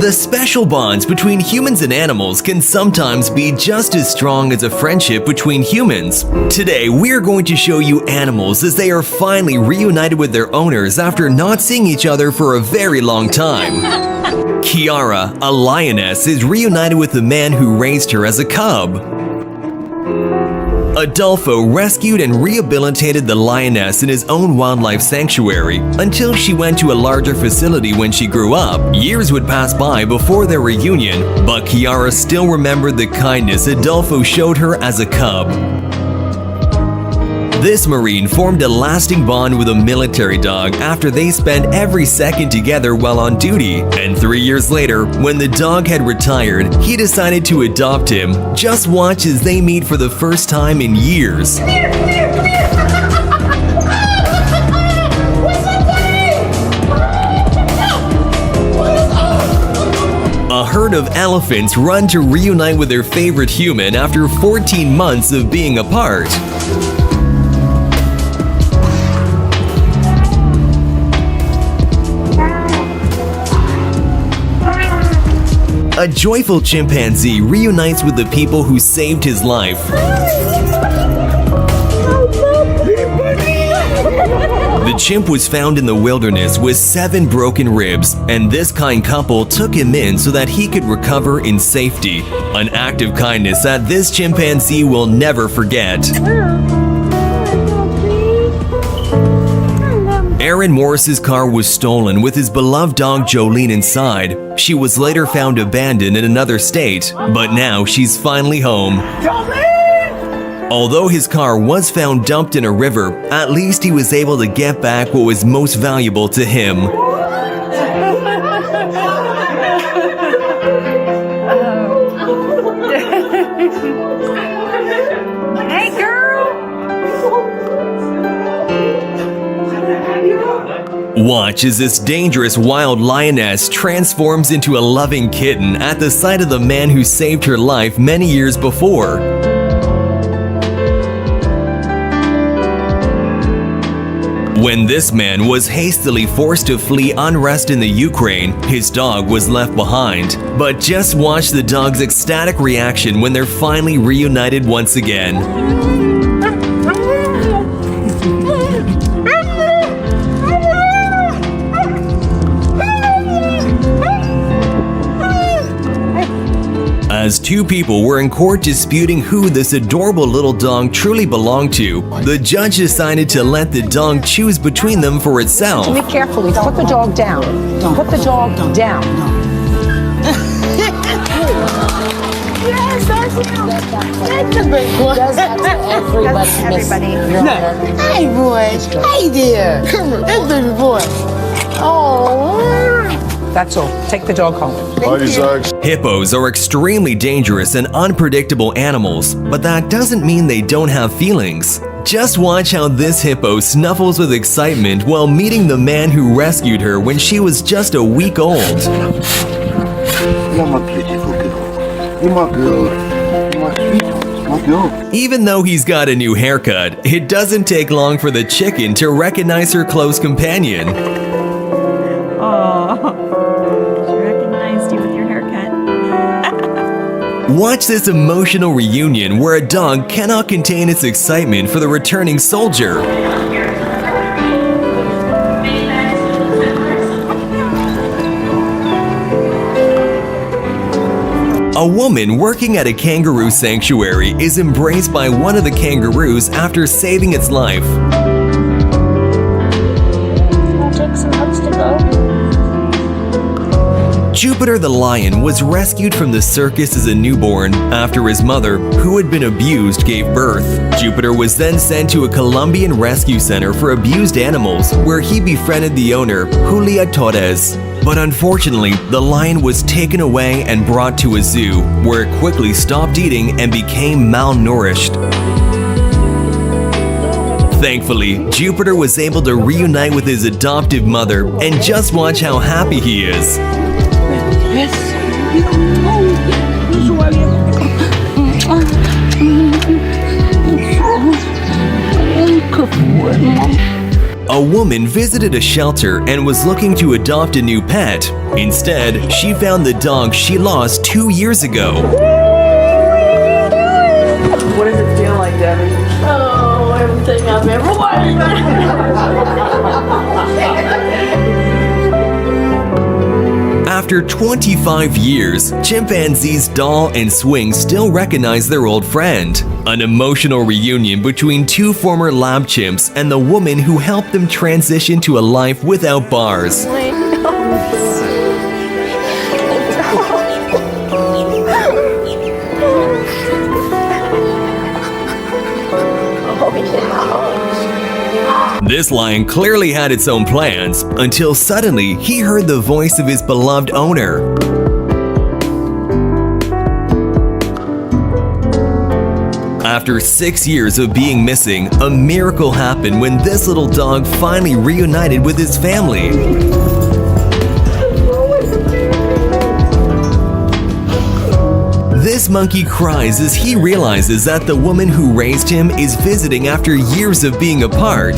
The special bonds between humans and animals can sometimes be just as strong as a friendship between humans. Today, we're going to show you animals as they are finally reunited with their owners after not seeing each other for a very long time. Kiara, a lioness, is reunited with the man who raised her as a cub. Adolfo rescued and rehabilitated the lioness in his own wildlife sanctuary until she went to a larger facility when she grew up. Years would pass by before their reunion, but Kiara still remembered the kindness Adolfo showed her as a cub. This Marine formed a lasting bond with a military dog after they spent every second together while on duty. And 3 years later, when the dog had retired, he decided to adopt him. Just watch as they meet for the first time in years. Come here, come here, come here. What's up, buddy? A herd of elephants run to reunite with their favorite human after 14 months of being apart. A joyful chimpanzee reunites with the people who saved his life. The chimp was found in the wilderness with 7 broken ribs, and this kind couple took him in so that he could recover in safety. An act of kindness that this chimpanzee will never forget. Aaron Morris's car was stolen with his beloved dog Jolene inside. She was later found abandoned in another state, but now she's finally home. Jolene! Although his car was found dumped in a river, at least he was able to get back what was most valuable to him. Hey, girl! Watch as this dangerous wild lioness transforms into a loving kitten at the sight of the man who saved her life many years before. When this man was hastily forced to flee unrest in the Ukraine, his dog was left behind. But just watch the dog's ecstatic reaction when they're finally reunited once again. As two people were in court disputing who this adorable little dog truly belonged to, the judge decided to let the dog choose between them for itself. Be carefully. Put the dog down. Put the dog down. Yes, that's him. That's a big boy. Does that to everybody. That's everybody. Hey, boy. Hey there. That's baby boy. Oh. That's all. Take the dog home. Hippos are extremely dangerous and unpredictable animals, but that doesn't mean they don't have feelings. Just watch how this hippo snuffles with excitement while meeting the man who rescued her when she was just a week old. You're my beautiful girl. You're my girl. You're my sweet. My girl. Even though he's got a new haircut, it doesn't take long for the chicken to recognize her close companion. Watch this emotional reunion where a dog cannot contain its excitement for the returning soldier. A woman working at a kangaroo sanctuary is embraced by one of the kangaroos after saving its life. Take some hugs to go. Jupiter the lion was rescued from the circus as a newborn after his mother, who had been abused, gave birth. Jupiter was then sent to a Colombian rescue center for abused animals, where he befriended the owner, Julia Torres. But unfortunately, the lion was taken away and brought to a zoo, where it quickly stopped eating and became malnourished. Thankfully, Jupiter was able to reunite with his adoptive mother, and just watch how happy he is. a woman visited a shelter and was looking to adopt a new pet. Instead, she found the dog she lost 2 years ago. What does it feel like, Debbie? Oh, everything I've ever wanted. After 25 years, chimpanzees Doll and Swing still recognize their old friend. An emotional reunion between two former lab chimps and the woman who helped them transition to a life without bars. This lion clearly had its own plans until suddenly he heard the voice of his beloved owner. After 6 years of being missing, a miracle happened when this little dog finally reunited with his family. This monkey cries as he realizes that the woman who raised him is visiting after years of being apart.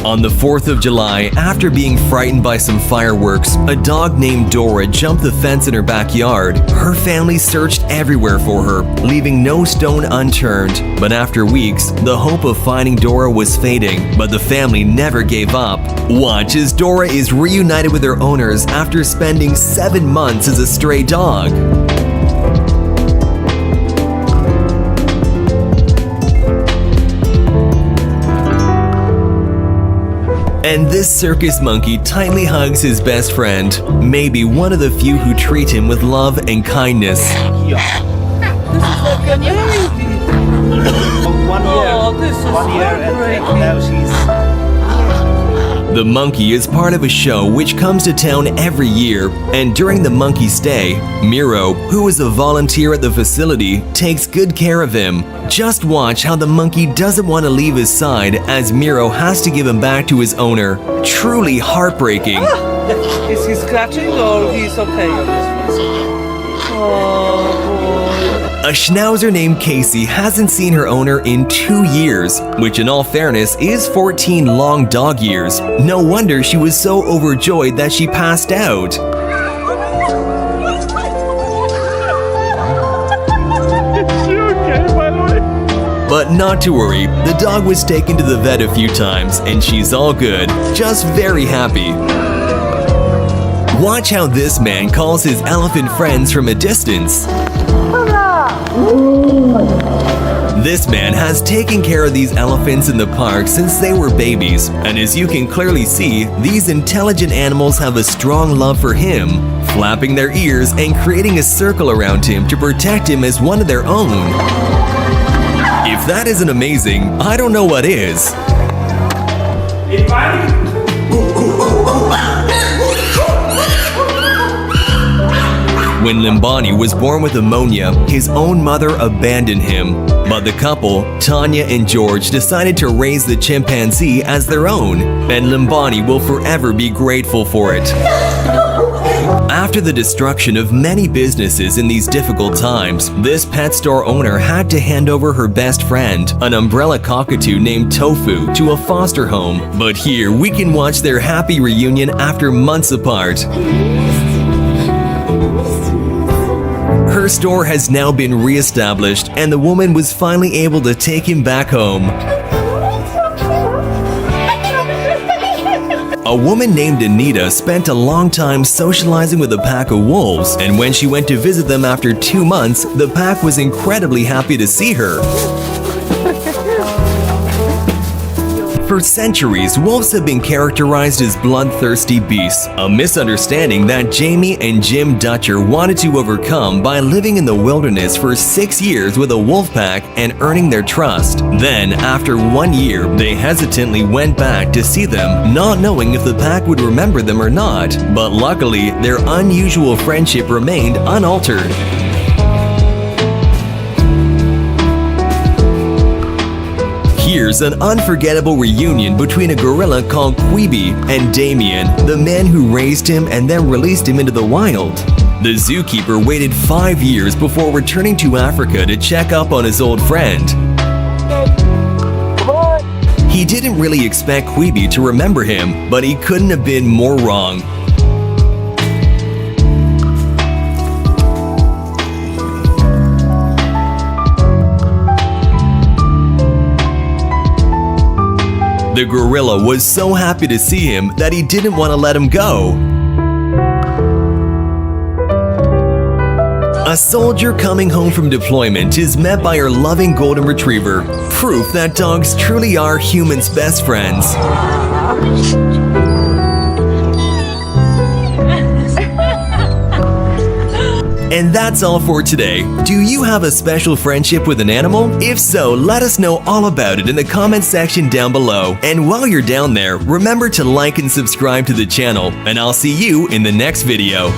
On the 4th of July, after being frightened by some fireworks, a dog named Dora jumped the fence in her backyard. Her family searched everywhere for her, leaving no stone unturned. But after weeks, the hope of finding Dora was fading, but the family never gave up. Watch as Dora is reunited with her owners after spending 7 months as a stray dog. And this circus monkey tightly hugs his best friend, maybe one of the few who treat him with love and kindness. One year and now she's... The monkey is part of a show which comes to town every year, and during the monkey stay, Miro, who is a volunteer at the facility, takes good care of him. Just watch how the monkey doesn't want to leave his side as Miro has to give him back to his owner. Truly heartbreaking. Is he scratching or he's okay? Oh, boy. A schnauzer named Casey hasn't seen her owner in 2 years, which in all fairness is 14 long dog years. No wonder she was so overjoyed that she passed out. But not to worry, the dog was taken to the vet a few times and she's all good, just very happy. Watch how this man calls his elephant friends from a distance. This man has taken care of these elephants in the park since they were babies, and as you can clearly see, these intelligent animals have a strong love for him, flapping their ears and creating a circle around him to protect him as one of their own. If that isn't amazing, I don't know what is. When Limbani was born with pneumonia, his own mother abandoned him. But the couple, Tanya and George, decided to raise the chimpanzee as their own, and Limbani will forever be grateful for it. After the destruction of many businesses in these difficult times, this pet store owner had to hand over her best friend, an umbrella cockatoo named Tofu, to a foster home. But here we can watch their happy reunion after months apart. Her store has now been re-established, and the woman was finally able to take him back home. A woman named Anita spent a long time socializing with a pack of wolves, and when she went to visit them after 2 months, the pack was incredibly happy to see her. For centuries, wolves have been characterized as bloodthirsty beasts, a misunderstanding that Jamie and Jim Dutcher wanted to overcome by living in the wilderness for 6 years with a wolf pack and earning their trust. Then, after 1 year, they hesitantly went back to see them, not knowing if the pack would remember them or not. But luckily, their unusual friendship remained unaltered. Here's an unforgettable reunion between a gorilla called Quibi and Damien, the man who raised him and then released him into the wild. The zookeeper waited 5 years before returning to Africa to check up on his old friend. He didn't really expect Quibi to remember him, but he couldn't have been more wrong. The gorilla was so happy to see him that he didn't want to let him go. A soldier coming home from deployment is met by her loving golden retriever, proof that dogs truly are humans' best friends. And that's all for today. Do you have a special friendship with an animal? If so, let us know all about it in the comment section down below. And while you're down there, remember to like and subscribe to the channel, and I'll see you in the next video.